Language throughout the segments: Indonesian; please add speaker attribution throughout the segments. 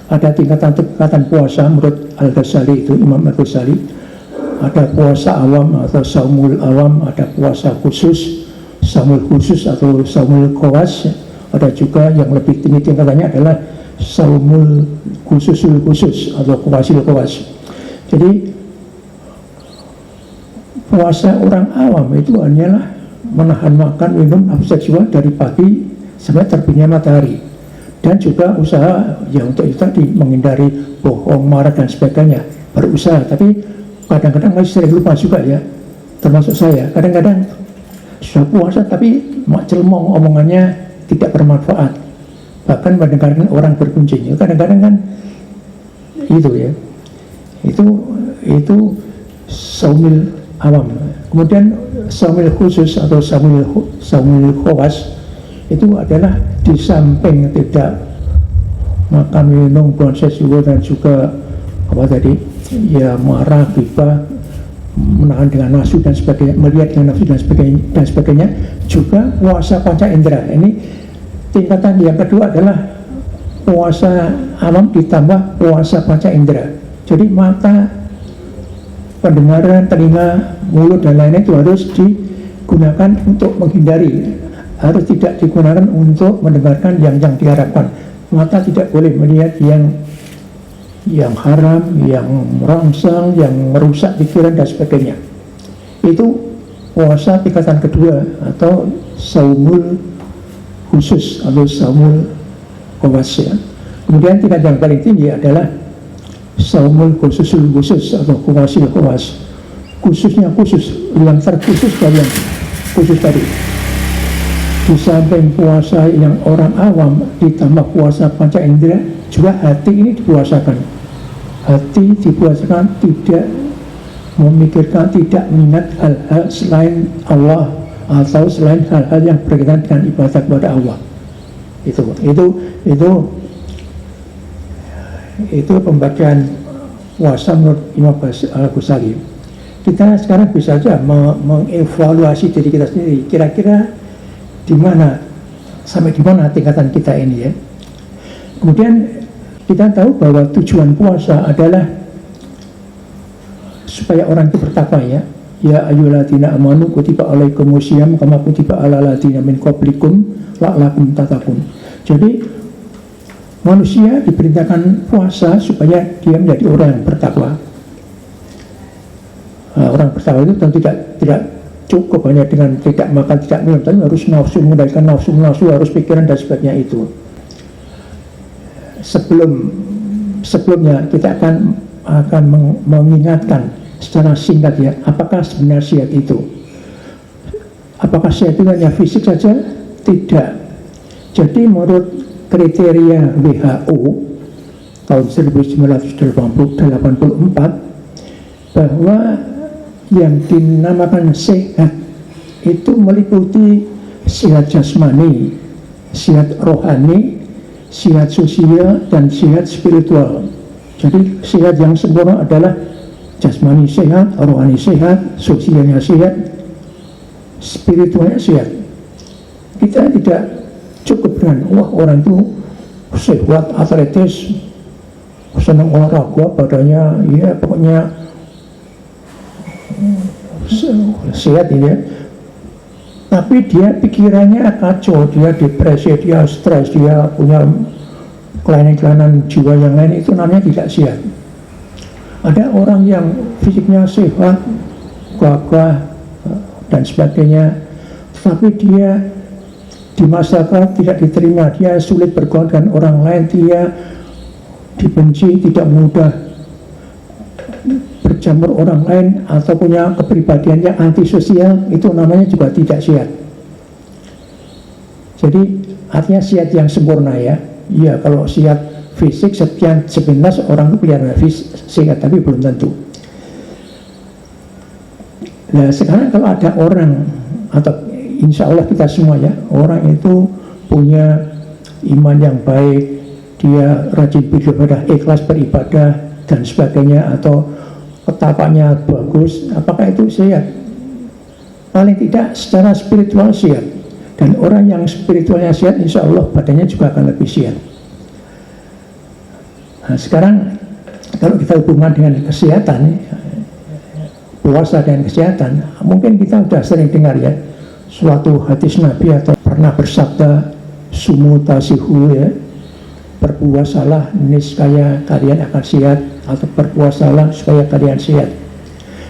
Speaker 1: Ada tingkatan-tingkatan puasa menurut Al-Ghazali, itu Imam Al-Ghazali. Ada puasa awam atau saumul awam, ada puasa khusus, saumul khusus atau saumul khawas. Ada juga yang lebih tinggi tingkatannya adalah saumul khususul khusus atau khawasil khawas. Jadi puasa orang awam itu hanyalah menahan makan, minum, nafsu seksual dari pagi sampai terbitnya matahari, dan juga usaha ya untuk itu tadi, menghindari bohong, marah dan sebagainya, berusaha. Tapi kadang-kadang masih sering lupa juga ya, termasuk saya. Kadang-kadang sudah puasa tapi mak celmong, omongannya tidak bermanfaat, bahkan mendengarkan orang berkuncing. Kadang-kadang kan itu ya, itu saumil awam. Kemudian saumil khusus atau saumil khawas itu adalah di samping tidak makan, minum, buang seksual, dan juga apa tadi ya, marah, ghibah, menahan dengan nafsu dan sebagainya, melihat dengan nafsu dan sebagainya, juga puasa panca indera. Ini tingkatan yang kedua adalah puasa awam ditambah puasa panca indera. Jadi mata, pendengaran, telinga, mulut dan lain-lain itu harus digunakan untuk menghindari, harus tidak digunakan untuk mendengarkan yang diharapkan. Mata tidak boleh melihat yang haram, yang merangsang, yang merusak pikiran dan sebagainya. Itu puasa tingkatan kedua atau saumul khusus atau saumul khawas ya. Kemudian tingkat yang paling tinggi adalah saumul khususul khusus atau khawasil khawas. Khususnya khusus, yang terkhusus dari yang khusus tadi. Di samping puasa yang orang awam ditambah puasa panca indera, juga hati ini dipuasakan. Hati dipuasakan tidak memikirkan, tidak minat hal-hal selain Allah atau selain hal-hal yang berkaitan dengan ibadah kepada Allah. Itu pembacaan puasa menurut Imam Al-Ghazali. Kita sekarang bisa saja mengevaluasi diri kita sendiri, kira-kira di mana, sampai di mana tingkatan kita ini ya. Kemudian kita tahu bahwa tujuan puasa adalah supaya orang itu bertakwa ya. Ya ayyuhalladzina amanu kutiba alaikumusiyam kama kutiba alal ladzina min qablikum la'allakum tattaqun. Jadi manusia diperintahkan puasa supaya dia menjadi orang yang bertakwa. Orang bertakwa itu tentu tidak cukup hanya dengan tidak makan, tidak minum, tapi harus nafsu, mengendalikan nafsu, harus pikiran dan sebagainya itu. Sebelumnya kita akan mengingatkan secara singkat ya, apakah sebenarnya sihat itu? Apakah sihat itu hanya fisik saja? Tidak. Jadi menurut kriteria WHO tahun 1984 bahwa yang dinamakan sehat itu meliputi sehat jasmani, sehat rohani, sehat sosial, dan sehat spiritual. Jadi sehat yang sempurna adalah jasmani sehat, rohani sehat, sosialnya sehat, spiritualnya sehat. Kita tidak cukup dengan wah orang itu sehat, atletis, senang olahraga, badannya ya pokoknya sehat ya, tapi dia pikirannya kacau, dia depresi, dia stres, dia punya kelainan-kelainan jiwa yang lain, itu namanya tidak sehat. Ada orang yang fisiknya sehat, gagah dan sebagainya, tetapi dia di masyarakat tidak diterima, dia sulit bergaul dengan orang lain, dia dibenci, tidak mudah berjamur orang lain, atau punya kepribadian yang antisosial, itu namanya juga tidak sehat. Jadi artinya sehat yang sempurna ya. Iya, kalau sehat fisik sepintas orang itu kelihatan sehat, tapi belum tentu. Nah sekarang kalau ada orang, atau insya Allah kita semua ya, orang itu punya iman yang baik, dia rajin beribadah, ikhlas beribadah dan sebagainya, atau ketapannya bagus, apakah itu sehat? Paling tidak secara spiritual sehat. Dan orang yang spiritualnya sehat, insya Allah badannya juga akan lebih sehat. Nah, sekarang kalau kita hubungan dengan kesehatan, puasa dan kesehatan, mungkin kita sudah sering dengar ya, suatu hadis Nabi atau pernah bersabda, sumu tasihu ya, berpuasalah niscaya kalian akan sehat, atau berpuasalah supaya kalian sehat.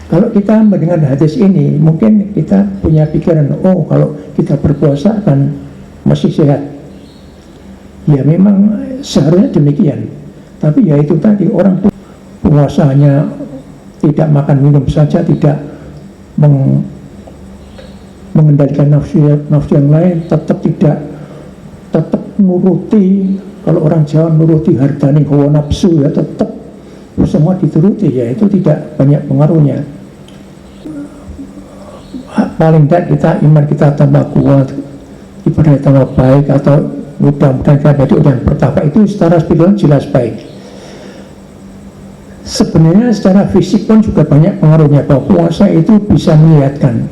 Speaker 1: Kalau kita mendengar hadis ini, mungkin kita punya pikiran, oh kalau kita berpuasa akan masih sehat. Ya memang seharusnya demikian. Tapi ya itu tadi, orang puasanya tidak makan minum saja, tidak mengendalikan nafsu yang lain, tetap nuruti. Kalau orang Jawa nuruti hartani hawa nafsu ya, tetap semua dituruti, ya itu tidak banyak pengaruhnya. Paling tidak kita iman kita tambah kuat, ibadah tambah baik, atau mudah-mudahan kita jadi orang pertama, itu secara spiritual jelas baik. Sebenarnya secara fisik pun juga banyak pengaruhnya, bahwa puasa itu bisa menyehatkan.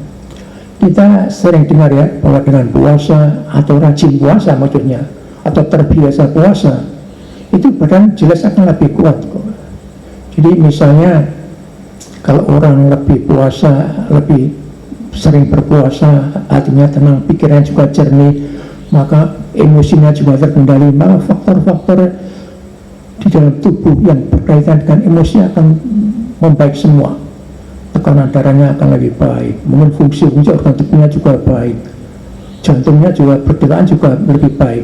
Speaker 1: Kita sering dengar ya, bahwa dengan puasa atau rajin puasa maksudnya, atau terbiasa puasa, itu badan jelas akan lebih kuat kok. Jadi misalnya kalau orang lebih puasa, lebih sering berpuasa, hatinya tenang, pikirannya juga jernih, maka emosinya juga terkendali, maka faktor-faktor di dalam tubuh yang berkaitan dengan emosi akan membaik semua. Tekanan darahnya akan lebih baik, mungkin fungsi-fungsi organ tubuhnya juga baik, jantungnya juga, berdetaan juga lebih baik.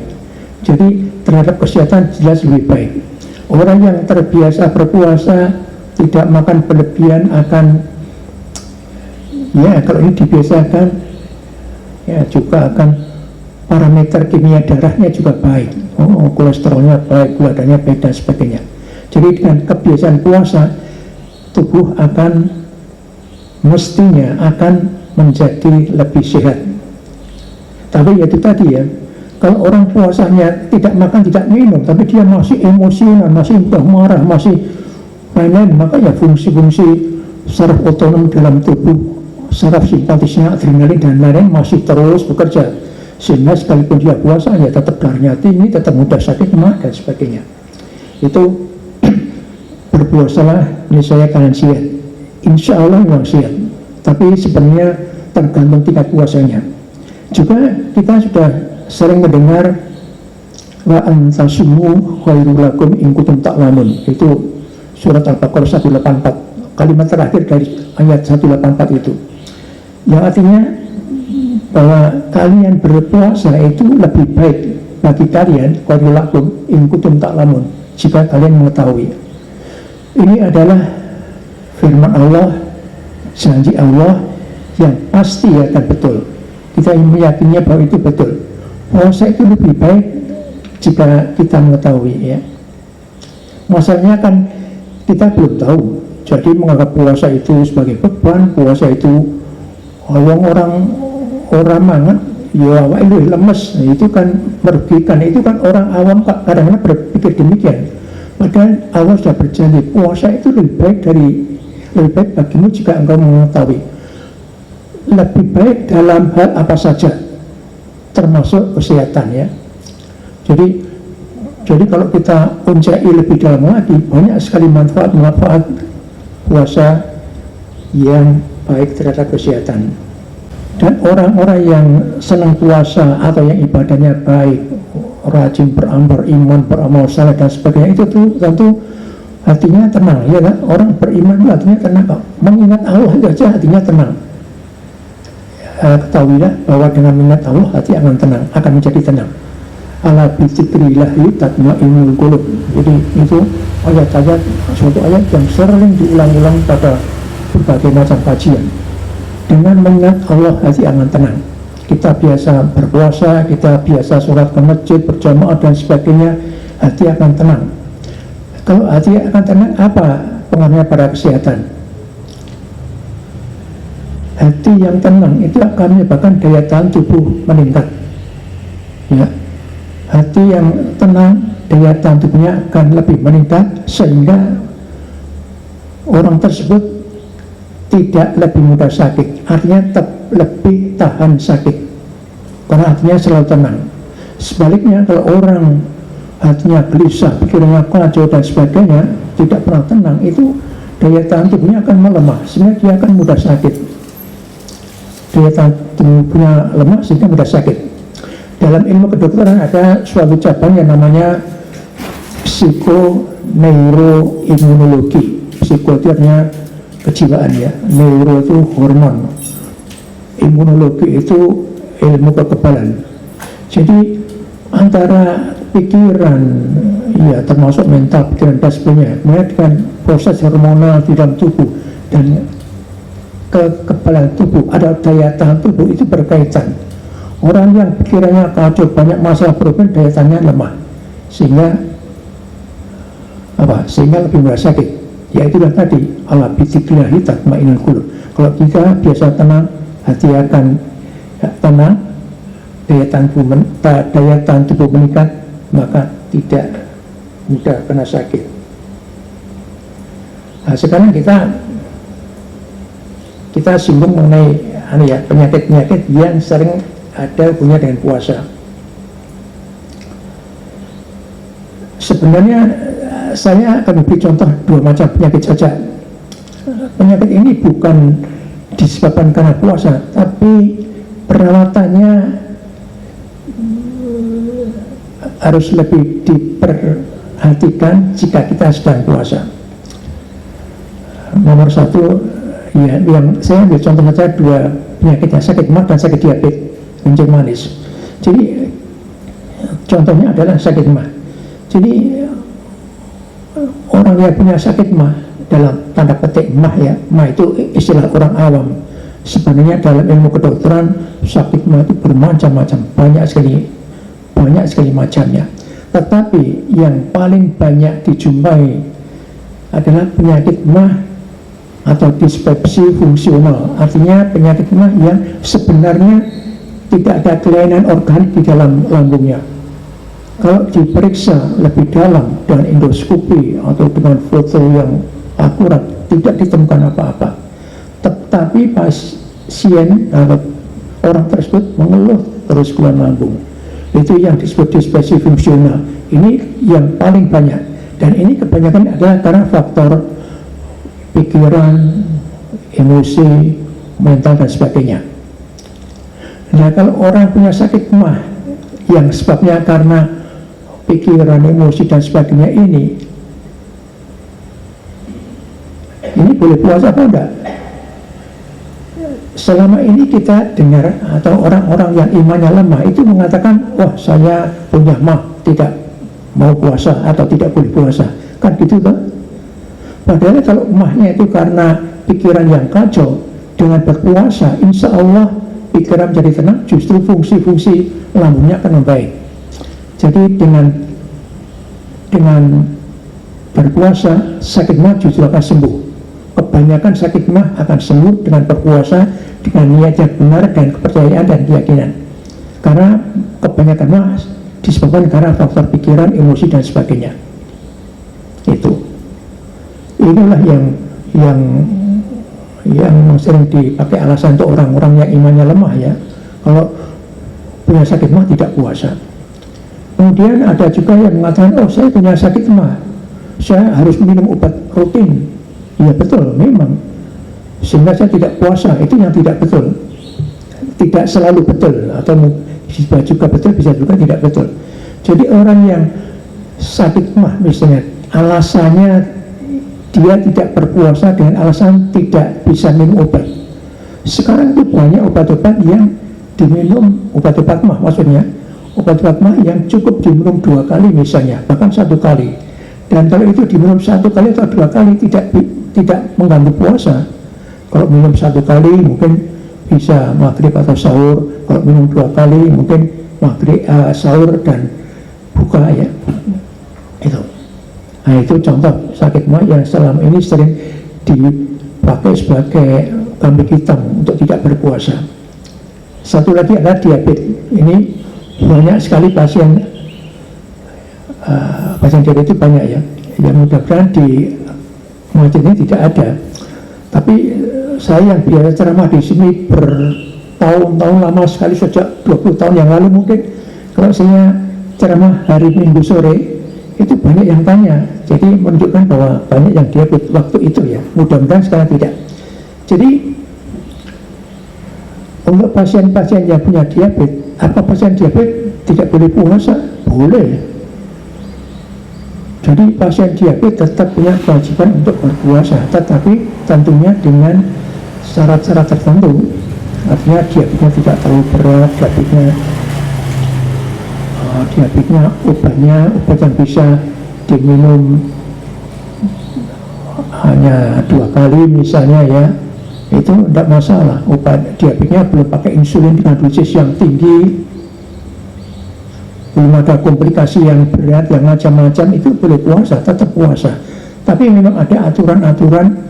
Speaker 1: Jadi terhadap kesehatan jelas lebih baik. Orang yang terbiasa berpuasa, tidak makan berlebihan, akan, ya kalau ini dibiasakan, ya juga akan parameter kimia darahnya juga baik, kolesterolnya baik, gula darahnya baik, dan sebagainya. Jadi dengan kebiasaan puasa, tubuh akan mestinya akan menjadi lebih sehat. Tapi itu tadi ya, kalau orang puasanya tidak makan, tidak minum, tapi dia masih emosional, masih mudah marah, masih lain-lain, maka ya fungsi-fungsi saraf otonom dalam tubuh, saraf simpatisnya, adrenalin dan lain-lain masih terus bekerja, sehingga sekalipun dia puasa ya tetap darahnya tinggi, tetap mudah sakit mah dan sebagainya. Itu berpuasalah niscaya kalian sehat, insya Allah memang sehat. Tapi sebenarnya tergantung tingkat puasanya. Juga kita sudah sering mendengar wa antasumu khairul lakum in kuntum ta'lamun, itu surat Al-Baqarah 184, kalimat terakhir dari ayat 184 itu, yang artinya bahwa kalian berpuasa itu lebih baik bagi kalian, khairul lakum in kuntum ta'lamun, jika kalian mengetahui. Ini adalah firman Allah, janji Allah yang pasti akan betul. Kita meyakininya bahwa itu betul. Puasa itu lebih baik jika kita mengetahui ya. Masalahnya kan kita belum tahu, jadi menganggap puasa itu sebagai beban, puasa itu orang mangan ya itu lemes, itu kan merugikan. Itu kan orang awam kadang-kadang berpikir demikian. Padahal Allah sudah berjanji puasa itu lebih baik bagimu jika engkau mengetahui. Lebih baik dalam hal apa saja, termasuk kesehatan ya. Jadi kalau kita uncai lebih dalam lagi, banyak sekali manfaat puasa yang baik terhadap kesehatan. Dan orang-orang yang senang puasa atau yang ibadahnya baik, rajin beriman, beramal saleh dan sebagainya, itu tuh tentu hatinya tenang ya kan. Orang beriman itu hatinya tenang, mengingat Allah saja hatinya tenang. Ketahuilah bahwa dengan mengingat Allah hati akan tenang, akan menjadi tenang. Ala bizikrillahi tatma'innul qulub. Jadi itu ayat-ayat, suatu ayat yang sering diulang-ulang pada berbagai macam kajian. Dengan mengingat Allah hati akan tenang. Kita biasa berpuasa, kita biasa sholat ke masjid berjamaah dan sebagainya, hati akan tenang. Kalau hati akan tenang, apa pengaruhnya pada kesehatan? Hati yang tenang itu akan menyebabkan daya tahan tubuh meningkat ya. Hati yang tenang, daya tahan tubuhnya akan lebih meningkat, sehingga orang tersebut tidak lebih mudah sakit, artinya lebih tahan sakit karena hatinya selalu tenang. Sebaliknya kalau orang hatinya gelisah, pikirannya kacau dan sebagainya, tidak pernah tenang, itu daya tahan tubuhnya akan melemah, sehingga dia akan mudah sakit. Daya tahan tubuhnya lemah sehingga mudah sakit. Dalam ilmu kedokteran ada suatu cabang yang namanya psikoneuroimunologi. Psiko itu artinya kejiwaan ya, neuro itu hormon, imunologi itu ilmu kekebalan. Jadi antara pikiran, ya termasuk mental, pikiran dan sebagainya, kemudian dengan proses hormonal di dalam tubuh dan kekebalan tubuh, ada daya tahan tubuh, itu berkaitan. Orang yang pikirannya kacau, banyak masalah problem, daya tahannya lemah, sehingga lebih mudah sakit. Yaitu yang tadi, ala bidzikrillahi tatma'innul qulub. Kalau kita biasa tenang, hati akan tenang, daya tahan tubuh meningkat, maka tidak mudah kena sakit. Nah, sekarang kita singgung mengenai penyakit-penyakit yang sering ada hubungannya dengan puasa. Sebenarnya saya akan beri contoh 2 macam penyakit saja. Penyakit ini bukan disebabkan karena puasa, tapi perawatannya harus lebih diperhatikan jika kita sedang puasa. Nomor 1, ya, yang saya ambil contoh saja 2 penyakitnya, sakit mah dan sakit diabetes, kencing manis. Jadi contohnya adalah sakit mah. Jadi orang yang punya sakit mah, dalam tanda petik mah ya, mah itu istilah orang awam. Sebenarnya dalam ilmu kedokteran sakit mah itu bermacam-macam, banyak sekali macamnya. Tetapi yang paling banyak dijumpai adalah penyakit mah atau dispepsi fungsional, artinya penyakit mah yang sebenarnya tidak ada kelainan organik di dalam lambungnya. Kalau diperiksa lebih dalam dengan endoskopi atau dengan foto yang akurat, tidak ditemukan apa-apa. Tetapi pasien atau orang tersebut mengeluh terus keluar lambung. Itu yang disebut dispepsi fungsional. Ini yang paling banyak, dan ini kebanyakan adalah karena faktor pikiran, emosi, mental dan sebagainya. Nah, kalau orang punya sakit mah yang sebabnya karena pikiran, emosi dan sebagainya, ini boleh puasa apa enggak? Selama ini kita dengar atau orang-orang yang imannya lemah itu mengatakan, wah saya punya mah, tidak mau puasa atau tidak boleh puasa, kan gitu kan? Padahal kalau mahnya itu karena pikiran yang kacau, dengan berpuasa insya Allah pikiran menjadi tenang, justru fungsi-fungsi lambungnya akan membaik. Jadi dengan berpuasa sakit mah justru akan sembuh. Kebanyakan sakit mah akan sembuh dengan berpuasa, dengan niat yang benar dan kepercayaan dan keyakinan. Karena kebanyakan mah disebabkan karena faktor pikiran, emosi dan sebagainya. Inilah yang sering dipakai alasan untuk orang-orang yang imannya lemah ya. Kalau punya sakit mah tidak puasa. Kemudian ada juga yang mengatakan, oh saya punya sakit mah, saya harus minum obat rutin. Ya betul, memang. Sehingga saya tidak puasa, itu yang tidak betul. Tidak selalu betul, atau bisa juga betul, bisa juga tidak betul. Jadi orang yang sakit mah misalnya, alasannya dia tidak berpuasa dengan alasan tidak bisa minum obat. Sekarang itu banyak obat-obat yang diminum, obat-obat mah maksudnya, obat-obat mah yang cukup diminum 2 kali misalnya, bahkan 1 kali. Dan kalau itu diminum 1 kali atau 2 kali tidak mengganggu puasa. Kalau minum 1 kali mungkin bisa maghrib atau sahur, kalau minum 2 kali mungkin maghrib, sahur dan buka ya. Itu. Nah itu contoh sakit mah yang selama ini sering dipakai sebagai kambing hitam untuk tidak berpuasa. Satu lagi adalah diabetes. Ini banyak sekali pasien diabetes itu banyak ya. Yang mudah-mudahan di masjid ini tidak ada. Tapi saya yang biasa ceramah di sini bertahun-tahun lama sekali, sejak 20 tahun yang lalu mungkin, kalau saya ceramah hari Minggu sore Itu banyak yang tanya, jadi menunjukkan bahwa banyak yang diabetes waktu itu ya. Mudah-mudahan sekarang tidak. Jadi untuk pasien-pasien yang punya diabetes, apa pasien diabetes tidak boleh puasa? Boleh. Jadi pasien diabetes tetap punya kewajiban untuk berpuasa, tetapi tentunya dengan syarat-syarat tertentu. Artinya diabetesnya tidak terlalu berat, diabetesnya obat yang bisa diminum hanya 2 kali misalnya ya, itu tidak masalah. Obat diabetesnya belum pakai insulin dengan dosis yang tinggi, belum ada komplikasi yang berat, yang macam-macam, itu boleh puasa, tetap puasa. Tapi memang ada aturan-aturan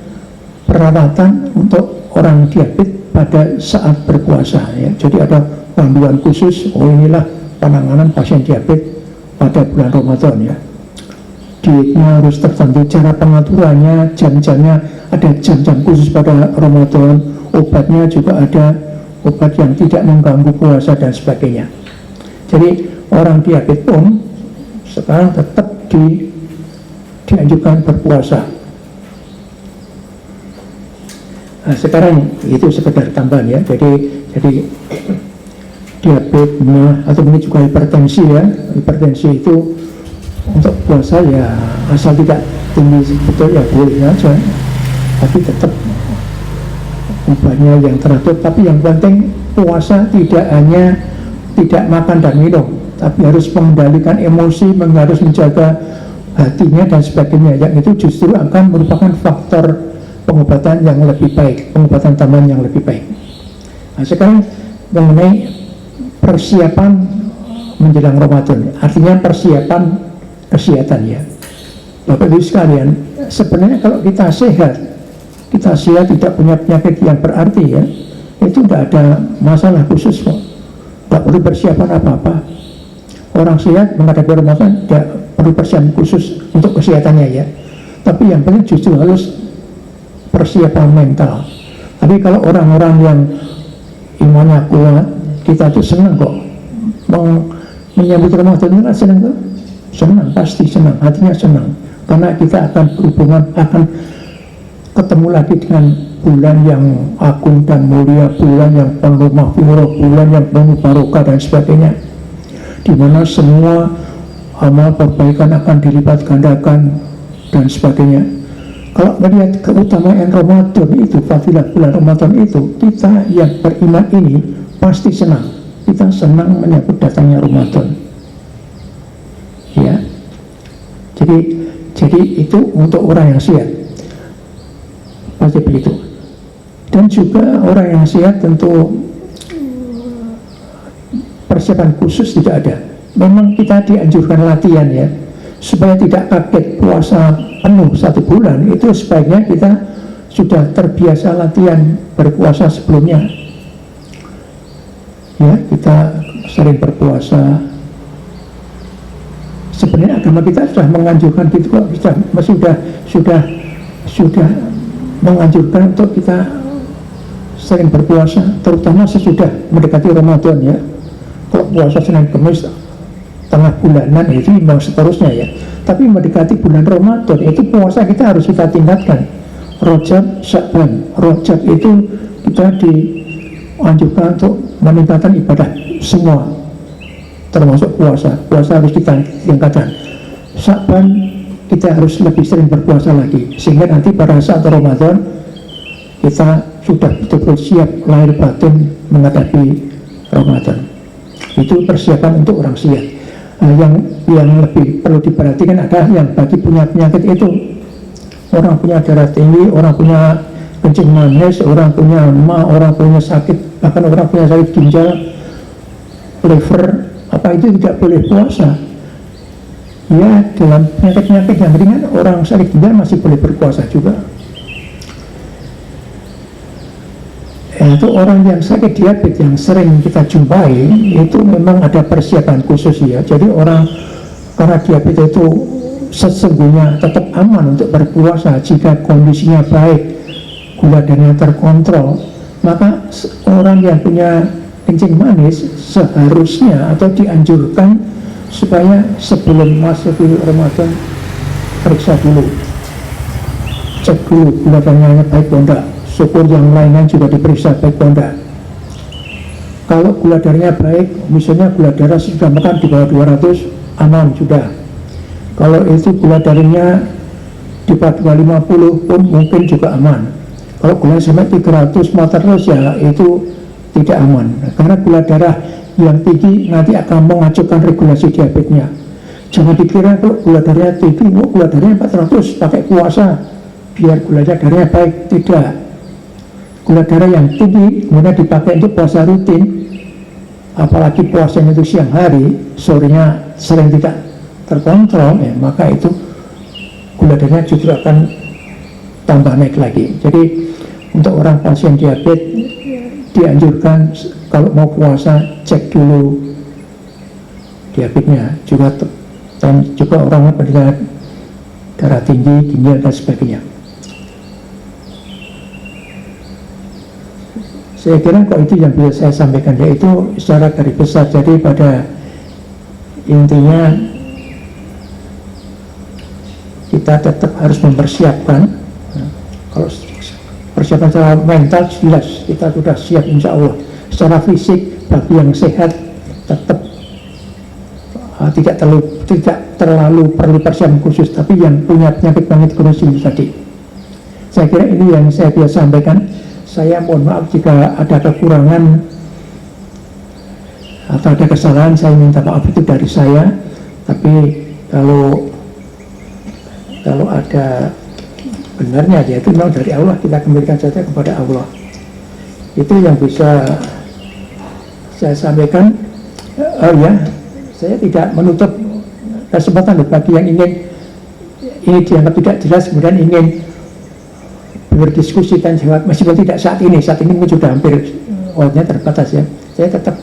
Speaker 1: perawatan untuk orang diabetes pada saat berpuasa ya. Jadi ada panduan khusus, oh inilah penanganan pasien diabetes pada bulan Ramadan ya. Dietnya harus tertentu, cara pengaturannya, jam-jamnya, ada jam-jam khusus pada Ramadan, obatnya juga ada obat yang tidak mengganggu puasa dan sebagainya. Jadi orang diabetes pun sekarang tetap dianjurkan berpuasa. Nah, sekarang itu sekedar tambahan ya. Jadi diabetes atau ini juga hipertensi ya. Hipertensi itu untuk puasa ya asal tidak tinggi betul ya boleh aja. Tapi tetap obatnya yang teratur. Tapi yang penting puasa tidak hanya tidak makan dan minum, tapi harus mengendalikan emosi, harus menjaga hatinya dan sebagainya. Yang itu justru akan merupakan faktor pengobatan yang lebih baik, pengobatan tambahan yang lebih baik. Nah, sekarang mengenai persiapan menjelang Ramadan, artinya persiapan kesehatan ya. Bapak Ibu sekalian, sebenarnya kalau kita sehat tidak punya penyakit yang berarti ya, itu tidak ada masalah khusus kok. Tidak perlu persiapan apa-apa. Orang sehat menghadapi Ramadan tidak perlu persiapan khusus untuk kesehatannya ya. Tapi yang penting justru harus persiapan mental. Tapi kalau orang-orang yang imannya kuat, kita tuh senang kok menyambut Ramadan itu senang tuh, senang, pasti senang, hatinya senang, karena kita akan berhubungan, akan ketemu lagi dengan bulan yang agung dan mulia, bulan yang penuh maghfirah, bulan yang penuh barokah dan sebagainya, di mana semua amal perbaikan akan dilipat gandakan dan sebagainya. Kalau melihat keutamaan Ramadan itu, fadilah bulan Ramadan itu, kita yang beriman ini pasti senang. Kita senang menyambut datangnya Ramadan. Ya. Jadi itu untuk orang yang sehat. Pasti begitu. Dan juga orang yang sehat tentu persiapan khusus tidak ada. Memang kita dianjurkan latihan ya, supaya tidak kaget puasa penuh 1 bulan. Itu sebaiknya kita sudah terbiasa latihan berpuasa sebelumnya ya, kita sering berpuasa. Sebenarnya agama kita sudah menganjurkan gitu kok, sudah menganjurkan untuk kita sering berpuasa, terutama sesudah mendekati Ramadan ya. Kalau puasa Senin Kamis tengah bulanan itu memang seterusnya ya. Tapi mendekati bulan Ramadan itu puasa kita harus kita tingkatkan. Rajab, Sya'ban. Rajab itu kita dianjurkan untuk meningkatkan ibadah semua, termasuk puasa. Puasa harus kita tingkatkan. Sya'ban kita harus lebih sering berpuasa lagi, sehingga nanti pada saat Ramadan kita sudah betul-betul siap lahir batin menghadapi Ramadan. Itu persiapan untuk orang sehat. Nah, yang lebih perlu diperhatikan adalah yang bagi punya penyakit itu, orang punya darah tinggi, orang punya kencing manis, orang punya emah, orang punya sakit, bahkan orang punya sakit ginjal, liver, apa itu tidak boleh puasa. Ya, dalam penyakit-penyakit yang ringan orang sakit ginjal masih boleh berpuasa juga. Itu orang yang sakit diabetes yang sering kita jumpai itu memang ada persiapan khusus ya. Jadi orang karena diabetes itu sesungguhnya tetap aman untuk berpuasa jika kondisinya baik, gula darahnya terkontrol. Maka orang yang punya kencing manis seharusnya atau dianjurkan supaya sebelum masuk Ramadan periksa dulu, cek dulu gula darahnya baik atau enggak. Syukur yang lainnya juga diperiksa baik atau enggak. Kalau gula darahnya baik, misalnya gula darah sudah makan di bawah 200, aman sudah. Kalau itu gula darahnya di bawah 250 pun mungkin juga aman. Kalau gula sampai 300 terus ya itu tidak aman. Karena gula darah yang tinggi nanti akan mengacukan regulasi diabetesnya. Jangan dikira kalau gula darahnya tinggi, gula darahnya 400 pakai puasa biar gula darahnya baik. Tidak. Gula darah yang tinggi kemudian dipakai untuk puasa rutin, apalagi puasanya itu siang hari, sorenya sering tidak terkontrol, ya, maka itu gula darahnya justru akan tambah naik lagi. Jadi untuk orang pasien diabetes dianjurkan kalau mau puasa cek dulu diabetesnya, dan juga orang dengan darah tinggi, ginjal dan sebagainya. Saya kira kok itu yang bisa saya sampaikan, yaitu secara garis besar. Jadi pada intinya kita tetap harus mempersiapkan. Kalau persiapan secara mental jelas kita sudah siap insya Allah. Secara fisik bagi yang sehat tetap tidak terlalu perlu persiapan khusus, tapi yang punya penyakit kronis tadi. Saya kira ini yang saya bisa sampaikan. Saya mohon maaf jika ada kekurangan atau ada kesalahan, saya minta maaf itu dari saya. Tapi kalau ada benarnya, yaitu memang dari Allah, kita kembalikan saja kepada Allah. Itu yang bisa saya sampaikan. Saya tidak menutup kesempatan bagi yang ingin ini dianggap tidak jelas kemudian ingin berdiskusi dan jawab, meskipun tidak saat ini sudah hampir waktunya terbatas ya. Saya tetap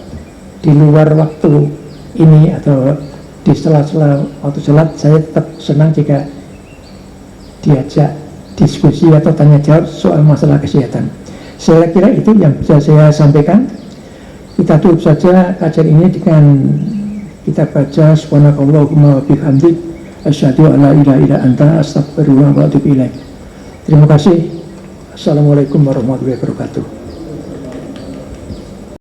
Speaker 1: di luar waktu ini atau di sela-sela waktu sholat, saya tetap senang jika diajak diskusi atau tanya jawab soal masalah kesehatan. Saya kira itu yang bisa saya sampaikan. Kita tutup saja kajian ini dengan kita baca subhanakallahumma wa bihamdik asyhadu an la ilaha illa anta astaghfiruka wa atubu ilaik. Terima kasih. Assalamualaikum warahmatullahi wabarakatuh.